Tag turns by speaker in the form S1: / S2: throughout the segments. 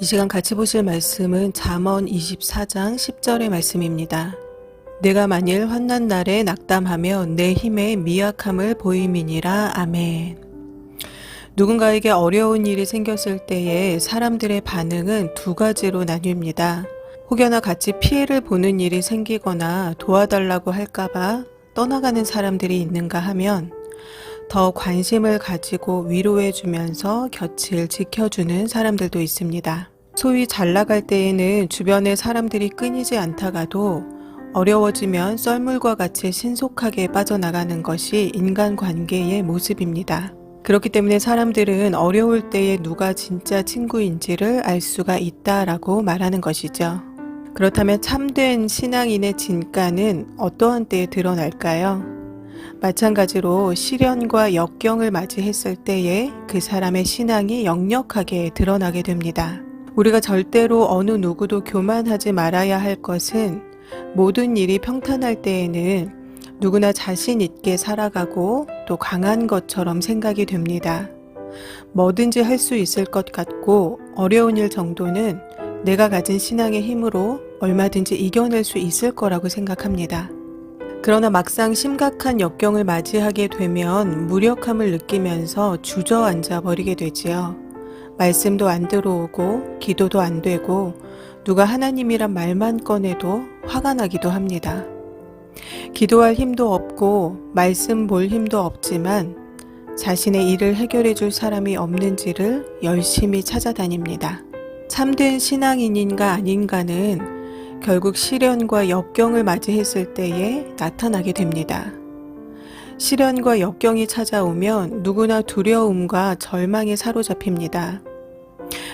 S1: 이 시간 같이 보실 말씀은 잠언 24장 10절의 말씀입니다. 내가 만일 환난 날에 낙담하며 내 힘의 미약함을 보임이니라. 아멘. 누군가에게 어려운 일이 생겼을 때에 사람들의 반응은 두 가지로 나뉩니다. 혹여나 같이 피해를 보는 일이 생기거나 도와달라고 할까봐 떠나가는 사람들이 있는가 하면 더 관심을 가지고 위로해주면서 곁을 지켜주는 사람들도 있습니다. 소위 잘 나갈 때에는 주변의 사람들이 끊이지 않다가도 어려워지면 썰물과 같이 신속하게 빠져나가는 것이 인간관계의 모습입니다. 그렇기 때문에 사람들은 어려울 때에 누가 진짜 친구인지를 알 수가 있다라고 말하는 것이죠. 그렇다면 참된 신앙인의 진가는 어떠한 때에 드러날까요? 마찬가지로 시련과 역경을 맞이했을 때에 그 사람의 신앙이 역력하게 드러나게 됩니다. 우리가 절대로 어느 누구도 교만하지 말아야 할 것은 모든 일이 평탄할 때에는 누구나 자신 있게 살아가고 또 강한 것처럼 생각이 됩니다. 뭐든지 할 수 있을 것 같고 어려운 일 정도는 내가 가진 신앙의 힘으로 얼마든지 이겨낼 수 있을 거라고 생각합니다. 그러나 막상 심각한 역경을 맞이하게 되면 무력함을 느끼면서 주저앉아 버리게 되지요. 말씀도 안 들어오고 기도도 안 되고 누가 하나님이란 말만 꺼내도 화가 나기도 합니다. 기도할 힘도 없고 말씀 볼 힘도 없지만 자신의 일을 해결해 줄 사람이 없는지를 열심히 찾아다닙니다. 참된 신앙인인가 아닌가는 결국 시련과 역경을 맞이했을 때에 나타나게 됩니다. 시련과 역경이 찾아오면 누구나 두려움과 절망에 사로잡힙니다.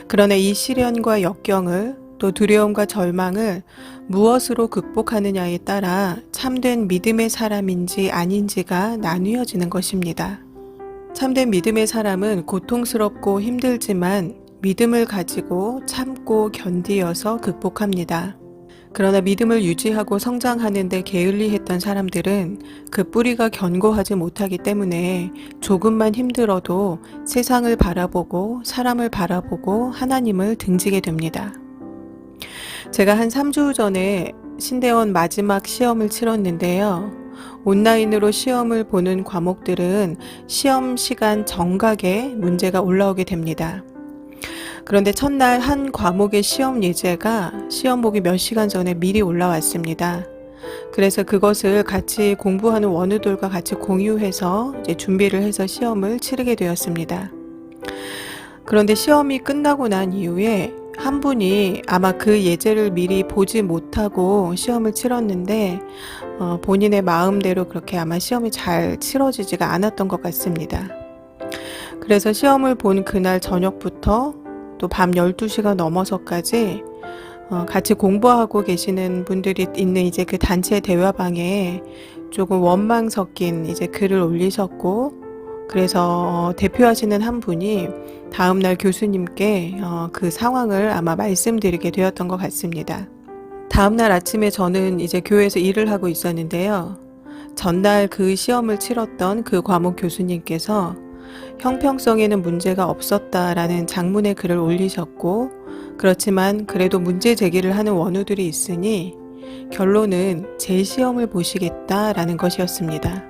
S1: 그러나 이 시련과 역경을 또 두려움과 절망을 무엇으로 극복하느냐에 따라 참된 믿음의 사람인지 아닌지가 나뉘어지는 것입니다. 참된 믿음의 사람은 고통스럽고 힘들지만 믿음을 가지고 참고 견디어서 극복합니다. 그러나 믿음을 유지하고 성장하는 데 게을리했던 사람들은 그 뿌리가 견고하지 못하기 때문에 조금만 힘들어도 세상을 바라보고 사람을 바라보고 하나님을 등지게 됩니다. 제가 한 3주 전에 신대원 마지막 시험을 치렀는데요. 온라인으로 시험을 보는 과목들은 시험 시간 정각에 문제가 올라오게 됩니다. 그런데 첫날 한 과목의 시험 예제가 시험 보기 몇 시간 전에 미리 올라왔습니다. 그래서 그것을 같이 공부하는 원우들과 같이 공유해서 이제 준비를 해서 시험을 치르게 되었습니다. 그런데 시험이 끝나고 난 이후에 한 분이 아마 그 예제를 미리 보지 못하고 시험을 치렀는데 본인의 마음대로 그렇게 아마 시험이 잘 치러지지가 않았던 것 같습니다. 그래서 시험을 본 그날 저녁부터 또 밤 12시가 넘어서까지 같이 공부하고 계시는 분들이 있는 이제 그 단체 대화방에 조금 원망 섞인 이제 글을 올리셨고, 그래서 대표하시는 한 분이 다음날 교수님께 그 상황을 아마 말씀드리게 되었던 것 같습니다. 다음날 아침에 저는 이제 교회에서 일을 하고 있었는데요. 전날 그 시험을 치렀던 그 과목 교수님께서 형평성에는 문제가 없었다라는 장문의 글을 올리셨고, 그렇지만 그래도 문제 제기를 하는 원우들이 있으니 결론은 제 시험을 보시겠다라는 것이었습니다.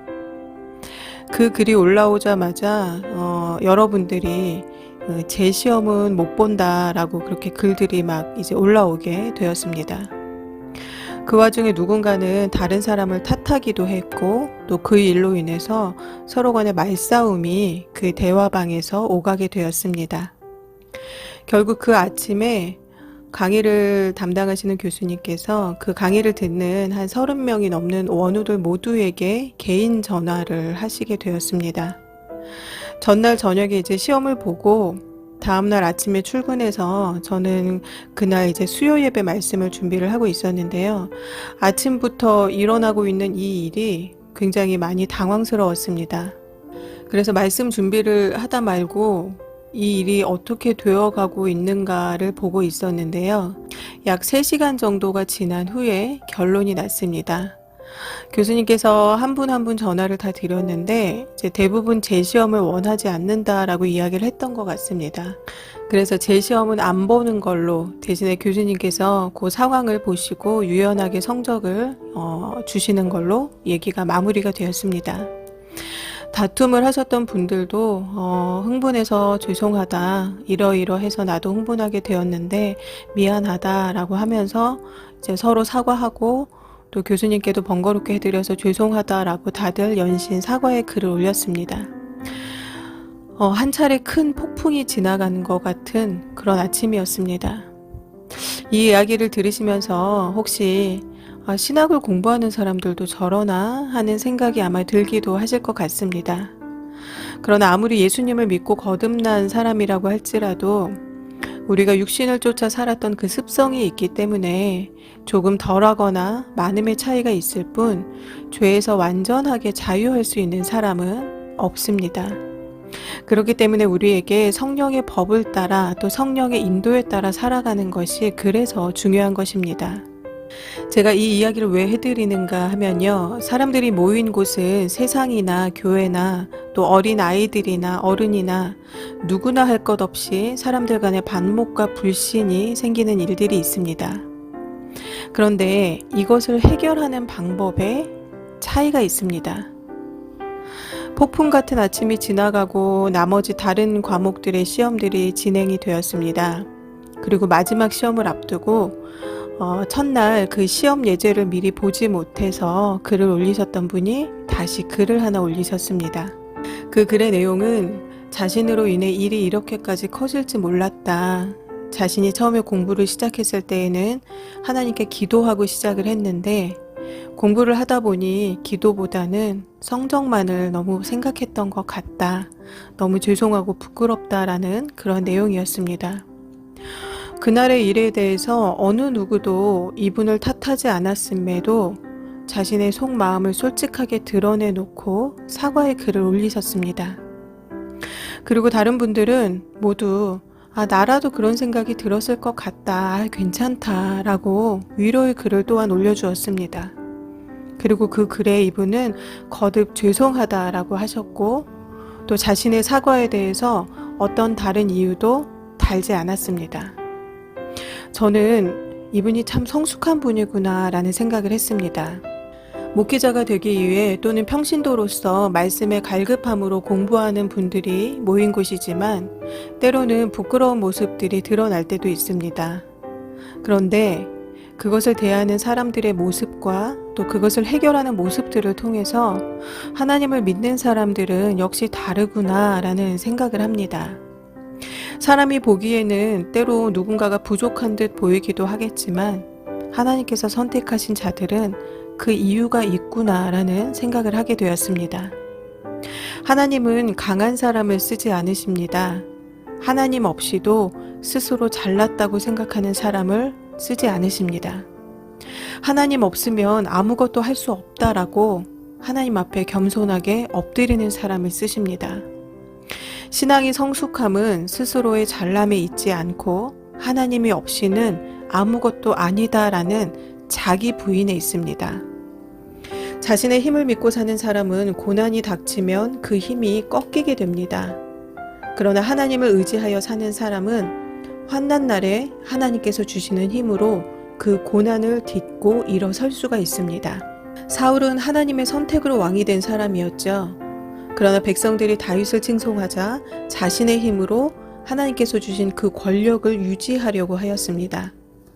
S1: 그 글이 올라오자마자 여러분들이 제 시험은 못 본다라고 그렇게 글들이 막 이제 올라오게 되었습니다. 그 와중에 누군가는 다른 사람을 탓하기도 했고 또 그 일로 인해서 서로 간의 말싸움이 그 대화방에서 오가게 되었습니다. 결국 그 아침에 강의를 담당하시는 교수님께서 그 강의를 듣는 한 30명이 넘는 원우들 모두에게 개인 전화를 하시게 되었습니다. 전날 저녁에 이제 시험을 보고 다음날 아침에 출근해서 저는 그날 이제 수요 예배 말씀을 준비를 하고 있었는데요. 아침부터 일어나고 있는 이 일이 굉장히 많이 당황스러웠습니다. 그래서 말씀 준비를 하다 말고 이 일이 어떻게 되어가고 있는가를 보고 있었는데요. 약 3시간 정도가 지난 후에 결론이 났습니다. 교수님께서 한 분 한 분 전화를 다 드렸는데 이제 대부분 재시험을 원하지 않는다라고 이야기를 했던 것 같습니다. 그래서 재시험은 안 보는 걸로 대신에 교수님께서 그 상황을 보시고 유연하게 성적을 주시는 걸로 얘기가 마무리가 되었습니다. 다툼을 하셨던 분들도 흥분해서 죄송하다, 이러이러해서 나도 흥분하게 되었는데 미안하다라고 하면서 이제 서로 사과하고 또 교수님께도 번거롭게 해드려서 죄송하다라고 다들 연신 사과의 글을 올렸습니다. 한 차례 큰 폭풍이 지나가는 것 같은 그런 아침이었습니다. 이 이야기를 들으시면서 혹시 신학을 공부하는 사람들도 저러나 하는 생각이 아마 들기도 하실 것 같습니다. 그러나 아무리 예수님을 믿고 거듭난 사람이라고 할지라도 우리가 육신을 쫓아 살았던 그 습성이 있기 때문에 조금 덜하거나 많음의 차이가 있을 뿐 죄에서 완전하게 자유할 수 있는 사람은 없습니다. 그렇기 때문에 우리에게 성령의 법을 따라 또 성령의 인도에 따라 살아가는 것이 그래서 중요한 것입니다. 제가 이 이야기를 왜 해드리는가 하면요. 사람들이 모인 곳은 세상이나 교회나 또 어린 아이들이나 어른이나 누구나 할 것 없이 사람들 간의 반목과 불신이 생기는 일들이 있습니다. 그런데 이것을 해결하는 방법에 차이가 있습니다. 폭풍 같은 아침이 지나가고 나머지 다른 과목들의 시험들이 진행이 되었습니다. 그리고 마지막 시험을 앞두고 첫날 그 시험 예제를 미리 보지 못해서 글을 올리셨던 분이 다시 글을 하나 올리셨습니다. 그 글의 내용은 자신으로 인해 일이 이렇게까지 커질지 몰랐다. 자신이 처음에 공부를 시작했을 때에는 하나님께 기도하고 시작을 했는데 공부를 하다 보니 기도보다는 성적만을 너무 생각했던 것 같다. 너무 죄송하고 부끄럽다라는 그런 내용이었습니다. 그날의 일에 대해서 어느 누구도 이분을 탓하지 않았음에도 자신의 속마음을 솔직하게 드러내놓고 사과의 글을 올리셨습니다. 그리고 다른 분들은 모두 나라도 그런 생각이 들었을 것 같다, 괜찮다 라고 위로의 글을 또한 올려주었습니다. 그리고 그 글에 이분은 거듭 죄송하다라고 하셨고 또 자신의 사과에 대해서 어떤 다른 이유도 달지 않았습니다. 저는 이분이 참 성숙한 분이구나 라는 생각을 했습니다. 목회자가 되기 위해 또는 평신도로서 말씀의 갈급함으로 공부하는 분들이 모인 곳이지만 때로는 부끄러운 모습들이 드러날 때도 있습니다. 그런데 그것을 대하는 사람들의 모습과 또 그것을 해결하는 모습들을 통해서 하나님을 믿는 사람들은 역시 다르구나 라는 생각을 합니다. 사람이 보기에는 때로 누군가가 부족한 듯 보이기도 하겠지만 하나님께서 선택하신 자들은 그 이유가 있구나라는 생각을 하게 되었습니다. 하나님은 강한 사람을 쓰지 않으십니다. 하나님 없이도 스스로 잘났다고 생각하는 사람을 쓰지 않으십니다. 하나님 없으면 아무것도 할 수 없다라고 하나님 앞에 겸손하게 엎드리는 사람을 쓰십니다. 신앙의 성숙함은 스스로의 잘남에 있지 않고 하나님이 없이는 아무것도 아니다라는 자기 부인에 있습니다. 자신의 힘을 믿고 사는 사람은 고난이 닥치면 그 힘이 꺾이게 됩니다. 그러나 하나님을 의지하여 사는 사람은 환난 날에 하나님께서 주시는 힘으로 그 고난을 딛고 일어설 수가 있습니다. 사울은 하나님의 선택으로 왕이 된 사람이었죠. 그러나 백성들이 다윗을 칭송하자 자신의 힘으로 하나님께서 주신 그 권력을 유지하려고 하였습니다.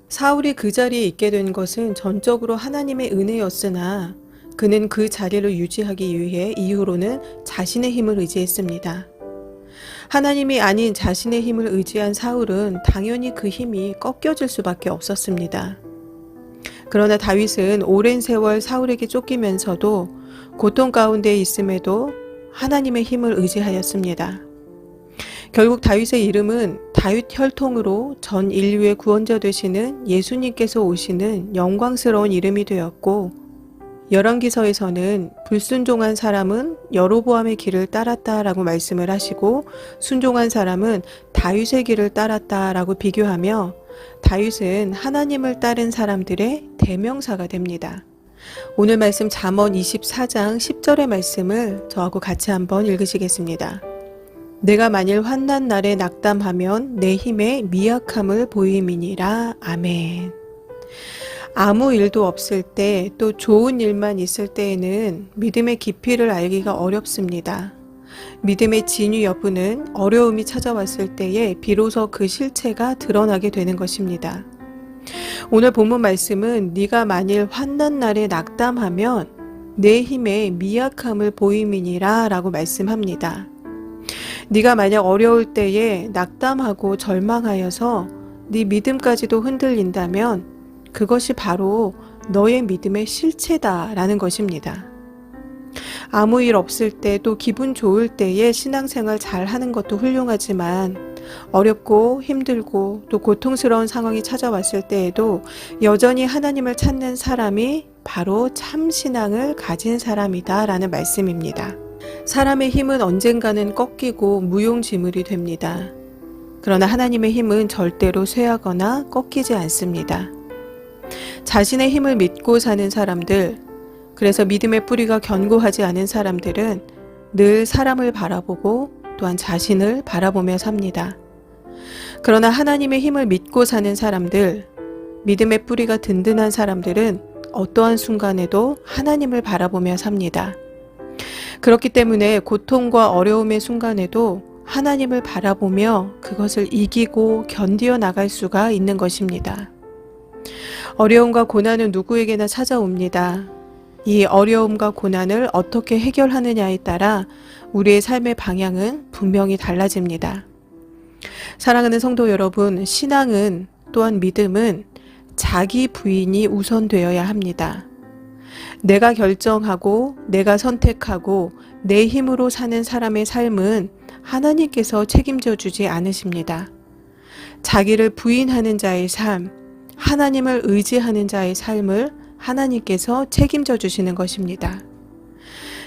S1: 사울이 그 자리에 있게 된 것은 전적으로 하나님의 은혜였으나 그는 그 자리를 유지하기 위해 이후로는 자신의 힘을 의지했습니다. 하나님이 아닌 자신의 힘을 의지한 사울은 당연히 그 힘이 꺾여질 수밖에 없었습니다. 그러나 다윗은 오랜 세월 사울에게 쫓기면서도 고통 가운데 있음에도 하나님의 힘을 의지하였습니다. 결국 다윗의 이름은 다윗 혈통으로 전 인류의 구원자 되시는 예수님께서 오시는 영광스러운 이름이 되었고 열왕기서에서는 불순종한 사람은 여로보암의 길을 따랐다라고 말씀을 하시고 순종한 사람은 다윗의 길을 따랐다라고 비교하며 다윗은 하나님을 따른 사람들의 대명사가 됩니다. 오늘 말씀 잠언 24장 10절의 말씀을 저하고 같이 한번 읽으시겠습니다. 내가 만일 환난 날에 낙담하면 내 힘의 미약함을 보임이니라. 아멘. 아무 일도 없을 때, 또 좋은 일만 있을 때에는 믿음의 깊이를 알기가 어렵습니다. 믿음의 진위 여부는 어려움이 찾아왔을 때에 비로소 그 실체가 드러나게 되는 것입니다. 오늘 본문 말씀은 네가 만일 환난 날에 낙담하면 내 힘의 미약함을 보임이니라 라고 말씀합니다. 네가 만약 어려울 때에 낙담하고 절망하여서 네 믿음까지도 흔들린다면 그것이 바로 너의 믿음의 실체다라는 것입니다. 아무 일 없을 때, 또 기분 좋을 때에 신앙생활 잘 하는 것도 훌륭하지만 어렵고 힘들고 또 고통스러운 상황이 찾아왔을 때에도 여전히 하나님을 찾는 사람이 바로 참 신앙을 가진 사람이다 라는 말씀입니다. 사람의 힘은 언젠가는 꺾이고 무용지물이 됩니다. 그러나 하나님의 힘은 절대로 쇠하거나 꺾이지 않습니다. 자신의 힘을 믿고 사는 사람들, 그래서 믿음의 뿌리가 견고하지 않은 사람들은 늘 사람을 바라보고 또한 자신을 바라보며 삽니다. 그러나 하나님의 힘을 믿고 사는 사람들, 믿음의 뿌리가 든든한 사람들은 어떠한 순간에도 하나님을 바라보며 삽니다. 그렇기 때문에 고통과 어려움의 순간에도 하나님을 바라보며 그것을 이기고 견디어 나갈 수가 있는 것입니다. 어려움과 고난은 누구에게나 찾아옵니다. 이 어려움과 고난을 어떻게 해결하느냐에 따라 우리의 삶의 방향은 분명히 달라집니다. 사랑하는 성도 여러분, 신앙은 또한 믿음은 자기 부인이 우선되어야 합니다. 내가 결정하고 내가 선택하고 내 힘으로 사는 사람의 삶은 하나님께서 책임져 주지 않으십니다. 자기를 부인하는 자의 삶, 하나님을 의지하는 자의 삶을 하나님께서 책임져 주시는 것입니다.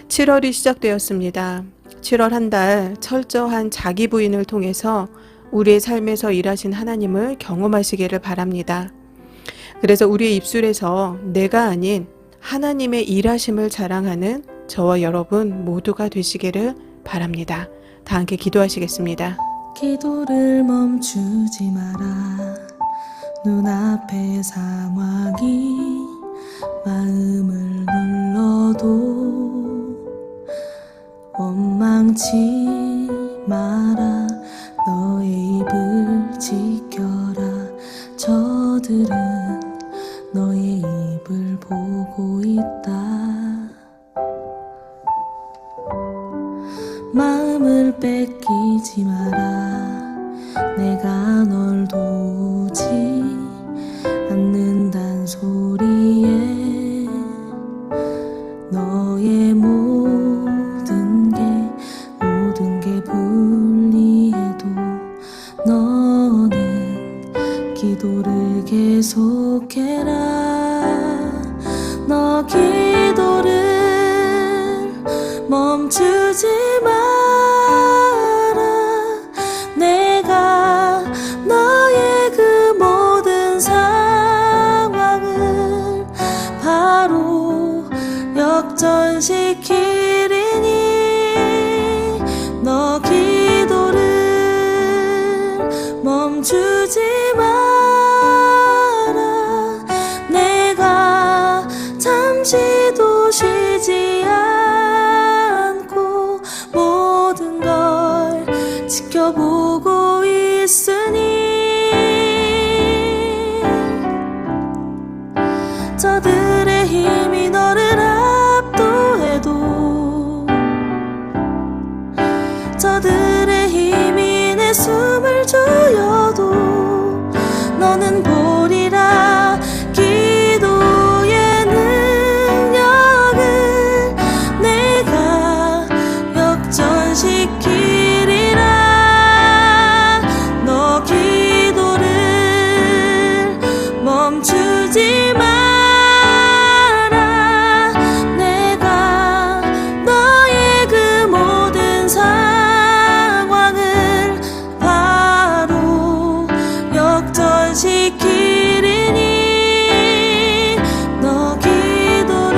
S1: 7월이 시작되었습니다. 7월 한 달 철저한 자기 부인을 통해서 우리의 삶에서 일하신 하나님을 경험하시기를 바랍니다. 그래서 우리의 입술에서 내가 아닌 하나님의 일하심을 자랑하는 저와 여러분 모두가 되시기를 바랍니다. 다 함께 기도하시겠습니다.
S2: 기도를 멈추지 마라. 눈앞의 상황이 마음을 눌러도 원망치 마라. 너의 입을 지켜라. 저들은 너의 입을 보고 있다. 마음을 뺏기지 마라. 내가 널 도우지 않는단 소리에 너의 모든 게 불리해도 너는 기도를 계속해라. 너 기도를 멈추지 마라. 내가 너의 그 모든 상황을 바로 역전시키리니 너 기도를 멈추지 마라. 내가 잠시도 쉬지 않고 모든 걸 지켜보고 있으니 저들의 힘이 너를 압도해도 저들의 힘이 내 숨을 조여도 너는 보리라. 기도의 능력을 내가 역전시키리라. 너 기도를 멈추지 마라. 내가 너의 그 모든 상황을 바로 역전시키리니 너 기도를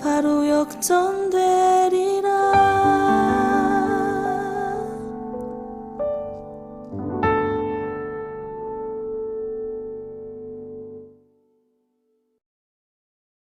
S2: 바로 역전돼